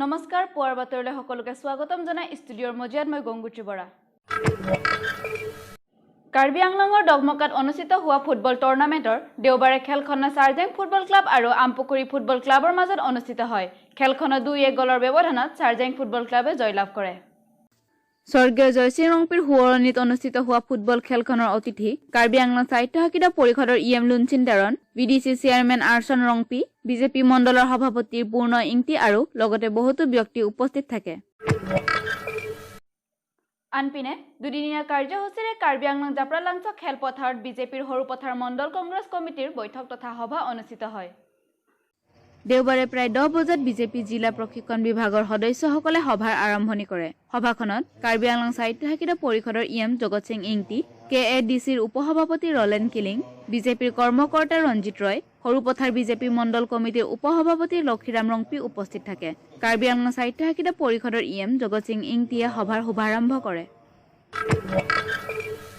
নমস্কাৰ পুৱাৰ বাতৰিলৈ সকলোকে স্বাগতম জনাই ষ্টুডিঅ'ৰ মজিয়াত মই গংগুত্ৰী বৰা। কাৰ্বি আংলঙৰ ডগমকাত অনুষ্ঠিত হোৱা ফুটবল টুৰ্ণামেণ্টৰ দেওবাৰে খেলখন চাৰজেং ফুটবল ক্লাব আৰু আমপুকুৰী ফুটবল ক্লাবৰ মাজত অনুষ্ঠিত হয়। খেলখনত 2-1 গলৰ ব্যৱধানত চাৰজেং ফুটবল ক্লাবে জয়লাভ কৰে। স্বৰ্গীয় জয়সিং ৰংপিৰ সুৱৰণিত অনুষ্ঠিত হোৱা ফুটবল খেলখনৰ অতিথি কাৰ্বি আংলং সাহিত্য শাখিত পৰিষদৰ ইএম লুনচিনদাৰন, BDC chairman Arson Rongpi, BJP মণ্ডলৰ সভাপতি পূৰ্ণ ইংতি আৰু লগতে বহুতো ব্যক্তি উপস্থিত থাকে। আনপিনে দুদিনীয়া কাৰ্যসূচীৰে কাৰ্বি আংলং জাপ্ৰালাংছ খেলপথাৰত বিজেপিৰ সৰুপথাৰ মণ্ডল কংগ্ৰেছ কমিটিৰ বৈঠক তথা সভা অনুষ্ঠিত হয়। দেওবাৰে প্ৰায় 10 বজাত বিজেপি জিলা প্ৰশিক্ষণ বিভাগৰ সদস্যসকলে সভাৰ আৰম্ভণি কৰে। সভাখনত কাৰ্বি আংলং সাহিত্য শাখিত পৰিষদৰ ইএম জগত সিং ইংতি, KADCৰ উপসভাপতি ৰলেন কিলিং, বিজেপিৰ কৰ্মকৰ্তা ৰঞ্জিত ৰয়, সৰুপথাৰ বিজেপি মণ্ডল কমিটিৰ উপসভাপতি লক্ষীৰাম ৰংপি উপস্থিত থাকে। কাৰ্বি আংলং সাহিত্য শাখিত পৰিষদৰ ইএম জগত সিং ইংতিয়ে সভাৰ শুভাৰম্ভ কৰে।